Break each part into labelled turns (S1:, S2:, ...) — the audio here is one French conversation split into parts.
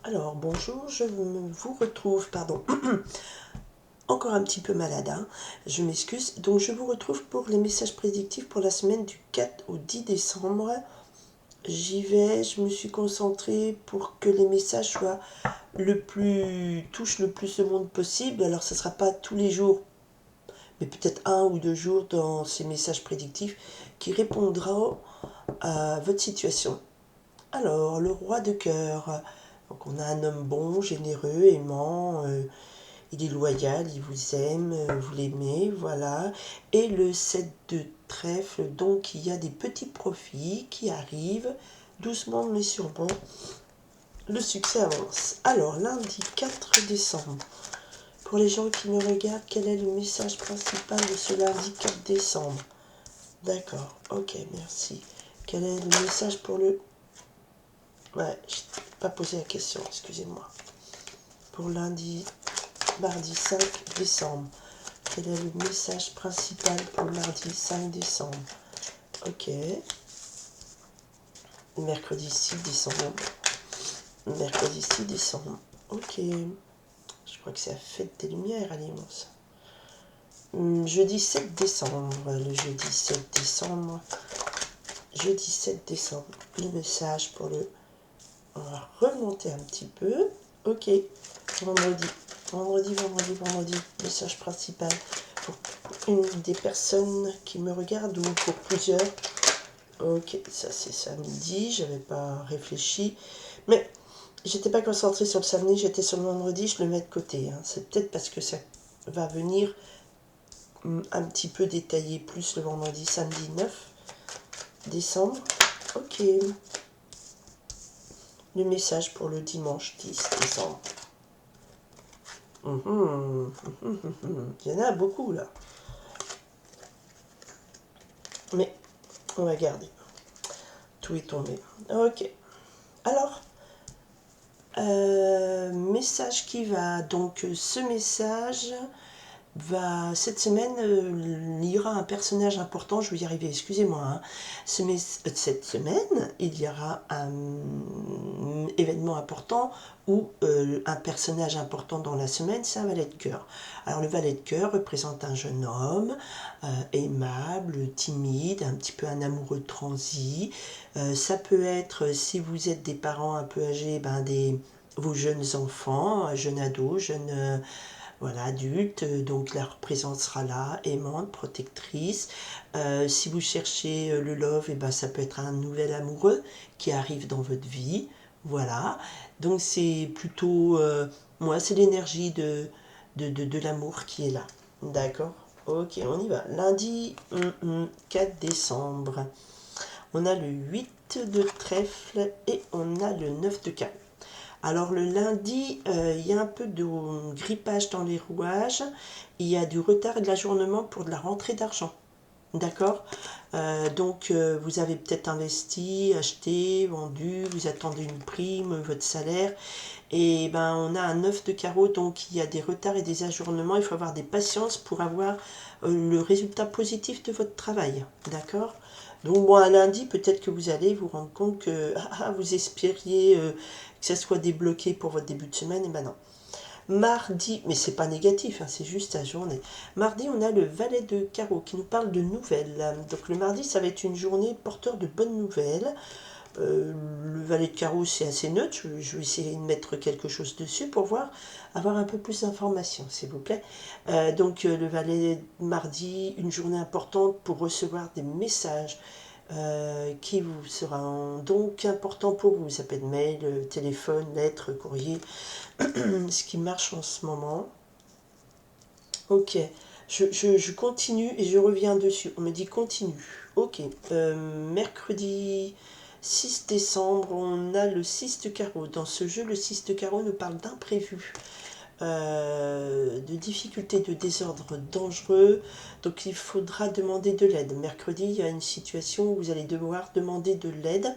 S1: Alors, bonjour, vous retrouve, pardon, encore un petit peu malade, hein, je m'excuse. Donc, je vous retrouve pour les messages prédictifs pour la semaine du 4 au 10 décembre. J'y vais, je me suis concentrée pour que les messages touchent le plus de monde possible. Alors, ce ne sera pas tous les jours, mais peut-être 1 ou 2 jours dans ces messages prédictifs qui répondront à votre situation. Alors, le roi de cœur. Donc, on a un homme bon, généreux, aimant, il est loyal, il vous aime, vous l'aimez, voilà. Et le 7 de trèfle, donc il y a des petits profits qui arrivent, doucement mais sûrement. Le succès avance. Alors, lundi 4 décembre, pour les gens qui me regardent, quel est le message principal de ce lundi 4 décembre? D'accord, ok, merci. Quel est le message pour le... Ouais, je n'ai pas posé la question, excusez-moi. Pour mardi 5 décembre. Quel est le message principal pour mardi 5 décembre? Ok. Mercredi 6 décembre. Mercredi 6 décembre. Ok. Je crois que c'est la fête des Lumières à Lyon, ça. Jeudi 7 décembre. Le jeudi 7 décembre. Jeudi 7 décembre. Le message pour le... On va remonter un petit peu. Ok. Vendredi. Vendredi. Message principal pour une des personnes qui me regardent ou pour plusieurs. Ok, ça c'est samedi, j'avais pas réfléchi. Mais j'étais pas concentrée sur le samedi, j'étais sur le vendredi, je le mets de côté. Hein. C'est peut-être parce que ça va venir un petit peu détailler plus le vendredi, samedi 9 décembre. Ok. Le message pour le dimanche 10 décembre. Il y en a beaucoup là. Mais on va garder. Tout est tombé. Ok. Alors, message qui va. Donc, ce message cette semaine, il y aura un personnage important, je vais y arriver, excusez-moi. Hein. Cette semaine, il y aura un événement important ou un personnage important dans la semaine, c'est un valet de cœur. Alors le valet de cœur représente un jeune homme aimable, timide, un petit peu un amoureux transi. Ça peut être, si vous êtes des parents un peu âgés, vos jeunes enfants, jeunes ados, jeunes... voilà, adulte, donc la présence sera là, aimante, protectrice. Si vous cherchez le love, ça peut être un nouvel amoureux qui arrive dans votre vie. Voilà, donc c'est plutôt, moi c'est l'énergie de l'amour qui est là. D'accord. Ok, on y va. Lundi 4 décembre. On a le 8 de trèfle et on a le 9 de carreau. Alors le lundi, il y a un peu de grippage dans les rouages, il y a du retard et de l'ajournement pour de la rentrée d'argent. D'accord. Donc vous avez peut-être investi, acheté, vendu, vous attendez une prime, votre salaire, et on a un 9 de carreau, donc il y a des retards et des ajournements, il faut avoir des patiences pour avoir le résultat positif de votre travail. D'accord. Donc bon, un lundi, peut-être que vous allez vous rendre compte que vous espériez que ça soit débloqué pour votre début de semaine, et non. Mardi, mais c'est pas négatif, hein, c'est juste la journée. Mardi, on a le valet de carreau qui nous parle de nouvelles. Donc le mardi, ça va être une journée porteur de bonnes nouvelles. Le valet de carreau, c'est assez neutre. Je vais essayer de mettre quelque chose dessus pour avoir un peu plus d'informations, s'il vous plaît. Donc le valet mardi, une journée importante pour recevoir des messages qui vous sera donc important pour vous. Ça peut être mail, téléphone, lettre, courrier, ce qui marche en ce moment. Ok, je continue et je reviens dessus. On me dit continue. Ok, mercredi 6 décembre, on a le 6 de carreau. Dans ce jeu, le 6 de carreau nous parle d'imprévu, de difficultés, de désordre dangereux. Donc il faudra demander de l'aide. Mercredi, il y a une situation où vous allez devoir demander de l'aide.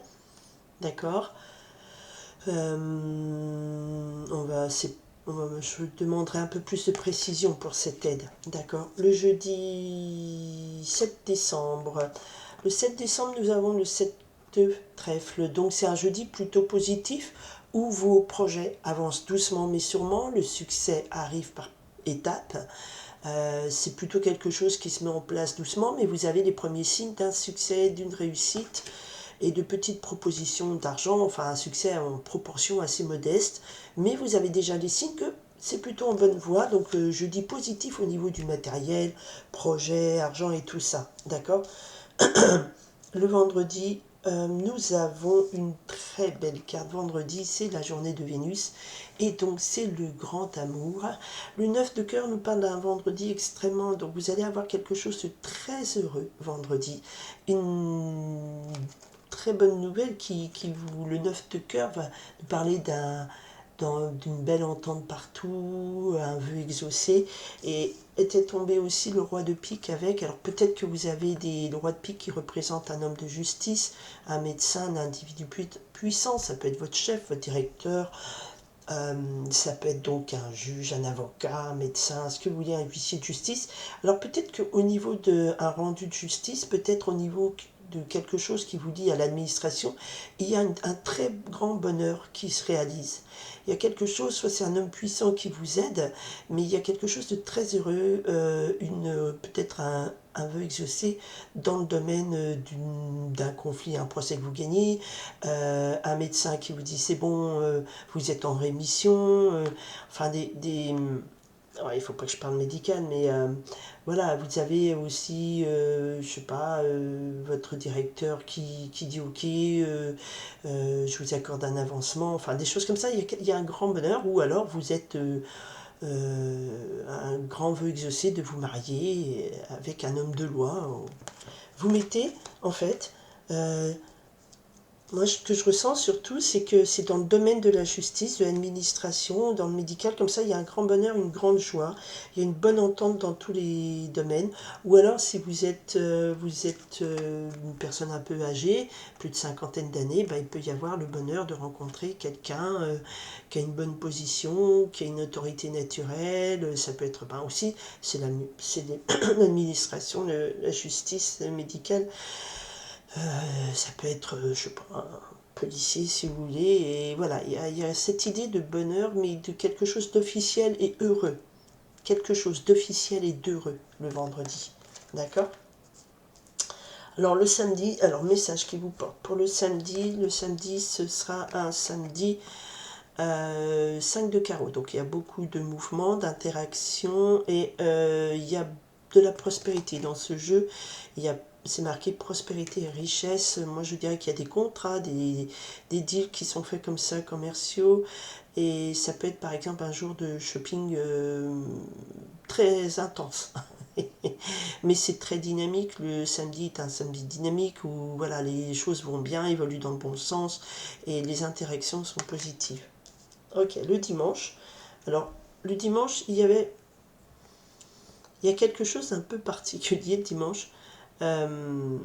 S1: D'accord. Je demanderai un peu plus de précision pour cette aide. D'accord. Le jeudi 7 décembre. Le 7 décembre, nous avons le 7 de trèfle. Donc c'est un jeudi plutôt positif où vos projets avancent doucement mais sûrement, le succès arrive par étapes. C'est plutôt quelque chose qui se met en place doucement, mais vous avez les premiers signes d'un succès, d'une réussite et de petites propositions d'argent, enfin un succès en proportion assez modeste, mais vous avez déjà des signes que c'est plutôt en bonne voie, donc je dis positif au niveau du matériel, projet, argent et tout ça, d'accord. Le vendredi, nous avons une très belle carte. Vendredi, c'est la journée de Vénus. Et donc, c'est le grand amour. Le 9 de cœur nous parle d'un vendredi extrêmement... Donc, vous allez avoir quelque chose de très heureux vendredi. Une très bonne nouvelle qui vous... Le 9 de cœur va nous parler d'une belle entente partout, un vœu exaucé, et était tombé aussi le roi de pique avec, alors peut-être que vous avez le roi de pique qui représente un homme de justice, un médecin, un individu puissant, ça peut être votre chef, votre directeur, ça peut être donc un juge, un avocat, un médecin, ce que vous voulez, un huissier de justice. Alors peut-être qu'au niveau d'un rendu de justice, peut-être au niveau de quelque chose qui vous lie à l'administration, il y a un très grand bonheur qui se réalise. Il y a quelque chose, soit c'est un homme puissant qui vous aide, mais il y a quelque chose de très heureux, peut-être un vœu exaucé dans le domaine d'un conflit, un procès que vous gagnez, un médecin qui vous dit c'est bon, vous êtes en rémission, enfin ouais, il ne faut pas que je parle médical, mais voilà, vous avez aussi, je sais pas, votre directeur qui dit ok, je vous accorde un avancement, enfin des choses comme ça, il y a un grand bonheur, ou alors vous êtes un grand vœu exaucé de vous marier avec un homme de loi. Vous mettez, en fait, moi, ce que je ressens surtout, c'est que c'est dans le domaine de la justice, de l'administration, dans le médical, comme ça, il y a un grand bonheur, une grande joie, il y a une bonne entente dans tous les domaines. Ou alors, si vous êtes une personne un peu âgée, plus de cinquantaine d'années, ben, il peut y avoir le bonheur de rencontrer quelqu'un qui a une bonne position, qui a une autorité naturelle. Ça peut être ben, aussi, c'est l'administration, la justice médicale. Ça peut être, je sais pas, un policier si vous voulez, et voilà, il y a cette idée de bonheur, mais de quelque chose d'officiel et heureux. Quelque chose d'officiel et d'heureux le vendredi. D'accord. Alors le samedi, alors message qui vous porte. Pour le samedi ce sera un samedi 5 de carreau. Donc il y a beaucoup de mouvements, d'interactions, et il y a de la prospérité dans ce jeu. C'est marqué prospérité et richesse. Moi je dirais qu'il y a des contrats, des deals qui sont faits comme ça, commerciaux, et ça peut être par exemple un jour de shopping très intense. Mais c'est très dynamique. Le samedi est un samedi dynamique où voilà, les choses vont bien, évoluent dans le bon sens, et les interactions sont positives. Ok, le dimanche. Alors, le dimanche, il y a quelque chose d'un peu particulier le dimanche. Euh,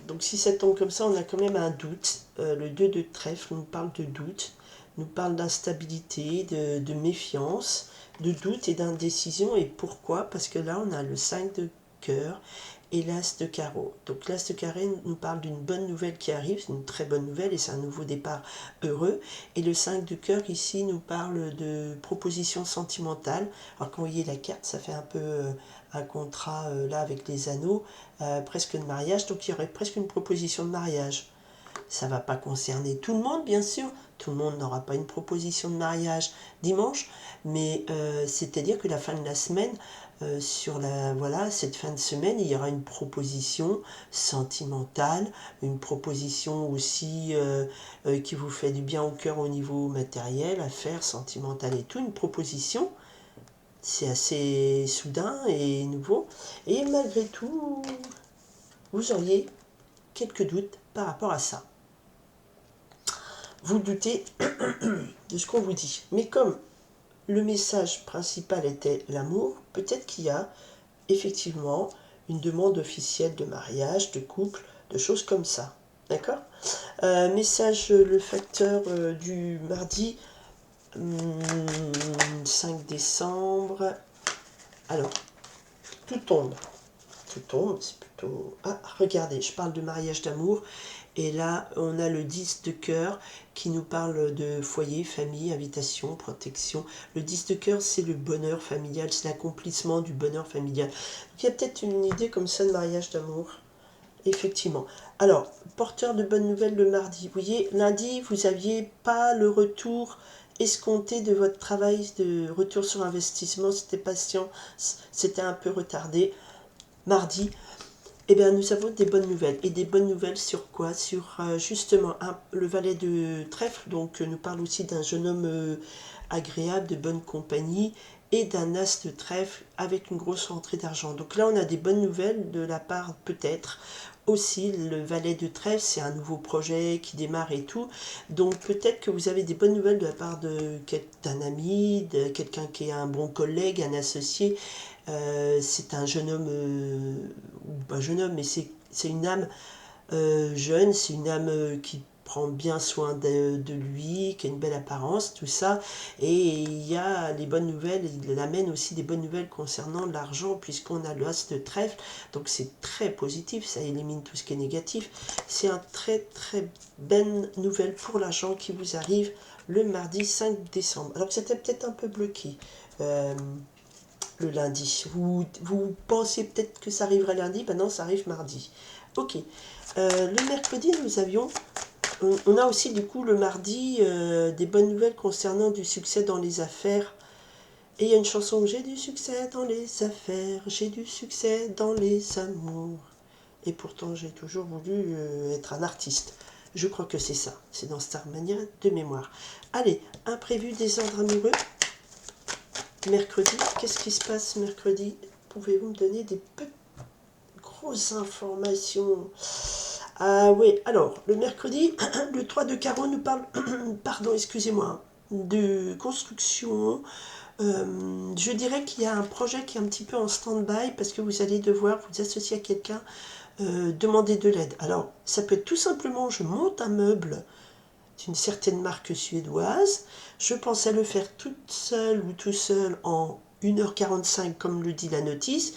S1: donc, si ça tombe comme ça, on a quand même un doute. Le 2 de trèfle nous parle de doute, nous parle d'instabilité, de méfiance, de doute et d'indécision. Et pourquoi? Parce que là, on a le 5 de cœur et l'as de carreau. Donc l'as de carré nous parle d'une bonne nouvelle qui arrive, c'est une très bonne nouvelle et c'est un nouveau départ heureux. Et le 5 de cœur ici nous parle de proposition sentimentale. Alors quand vous voyez la carte, ça fait un peu un contrat là avec les anneaux, presque de mariage, donc il y aurait presque une proposition de mariage. Ça ne va pas concerner tout le monde, bien sûr. Tout le monde n'aura pas une proposition de mariage dimanche, mais c'est-à-dire que la fin de la semaine, voilà, cette fin de semaine, il y aura une proposition sentimentale, une proposition aussi qui vous fait du bien au cœur au niveau matériel, affaires, sentimentales et tout, une proposition. C'est assez soudain et nouveau. Et malgré tout, vous auriez quelques doutes par rapport à ça. Vous doutez de ce qu'on vous dit. Mais comme le message principal était l'amour, peut-être qu'il y a effectivement une demande officielle de mariage, de couple, de choses comme ça. D'accord. Message, le facteur du mardi 5 décembre. Alors, tout tombe. Tout tombe, c'est plutôt... Ah, regardez, je parle de mariage d'amour. Et là, on a le 10 de cœur qui nous parle de foyer, famille, invitation, protection. Le 10 de cœur, c'est le bonheur familial, c'est l'accomplissement du bonheur familial. Donc, il y a peut-être une idée comme ça de mariage d'amour. Effectivement. Alors, porteur de bonnes nouvelles le mardi. Vous voyez, lundi, vous n'aviez pas le retour escompté de votre travail, de retour sur investissement, c'était patient, c'était un peu retardé. Mardi, eh bien, nous avons des bonnes nouvelles. Et des bonnes nouvelles sur quoi? Sur justement le valet de trèfle, donc nous parle aussi d'un jeune homme agréable, de bonne compagnie, et d'un as de trèfle avec une grosse rentrée d'argent. Donc là, on a des bonnes nouvelles de la part peut-être. Aussi, le valet de trèfle, c'est un nouveau projet qui démarre et tout. Donc peut-être que vous avez des bonnes nouvelles de la part d'un ami, de quelqu'un qui est un bon collègue, un associé. C'est un jeune homme, ou pas jeune homme, mais c'est une âme jeune, c'est une âme qui prend bien soin de lui, qui a une belle apparence, tout ça. Et il y a les bonnes nouvelles, il amène aussi des bonnes nouvelles concernant l'argent, puisqu'on a le as de trèfle, donc c'est très positif, ça élimine tout ce qui est négatif. C'est un très très bonne nouvelle pour l'argent qui vous arrive le mardi 5 décembre. Alors que c'était peut-être un peu bloqué. Le lundi. Vous pensiez peut-être que ça arriverait lundi, ben non, ça arrive mardi. Ok. Le mercredi, nous avions... On a aussi du coup le mardi des bonnes nouvelles concernant du succès dans les affaires. Et il y a une chanson, j'ai du succès dans les affaires, j'ai du succès dans les amours. Et pourtant, j'ai toujours voulu être un artiste. Je crois que c'est ça. C'est dans Star Mania de mémoire. Allez, imprévu, désordre amoureux. Mercredi, qu'est-ce qui se passe mercredi? Pouvez-vous me donner des grosses informations? Ah oui, alors, le mercredi, le 3 de carreau nous parle, pardon, excusez-moi, de construction. Je dirais qu'il y a un projet qui est un petit peu en stand-by parce que vous allez devoir vous associer à quelqu'un, demander de l'aide. Alors, ça peut être tout simplement, je monte un meuble d'une certaine marque suédoise. Je pensais le faire toute seule ou tout seul en 1h45 comme le dit la notice.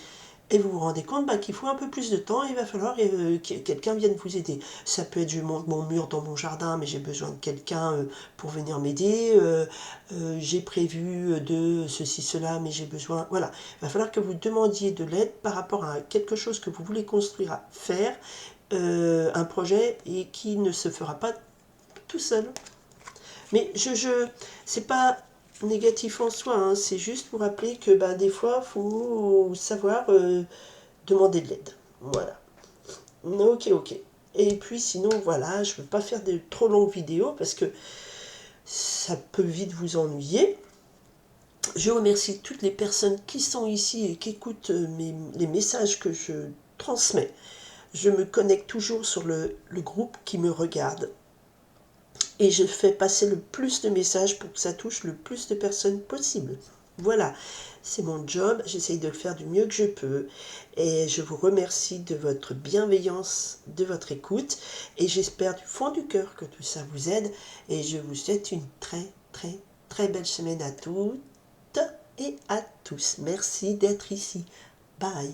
S1: Et vous vous rendez compte qu'il faut un peu plus de temps et il va falloir que quelqu'un vienne vous aider. Ça peut être je monte mon mur dans mon jardin mais j'ai besoin de quelqu'un pour venir m'aider. J'ai prévu de ceci, cela mais j'ai besoin... Voilà, il va falloir que vous demandiez de l'aide par rapport à quelque chose que vous voulez construire, à faire, un projet et qui ne se fera pas tout seul. Mais c'est pas négatif en soi, hein, c'est juste pour rappeler que des fois, il faut savoir demander de l'aide. Voilà. Ok, ok. Et puis sinon, voilà, je ne veux pas faire de trop longues vidéos parce que ça peut vite vous ennuyer. Je remercie toutes les personnes qui sont ici et qui écoutent les messages que je transmets. Je me connecte toujours sur le groupe qui me regarde. Et je fais passer le plus de messages pour que ça touche le plus de personnes possible. Voilà, c'est mon job, j'essaye de le faire du mieux que je peux. Et je vous remercie de votre bienveillance, de votre écoute. Et j'espère du fond du cœur que tout ça vous aide. Et je vous souhaite une très, très, très belle semaine à toutes et à tous. Merci d'être ici. Bye.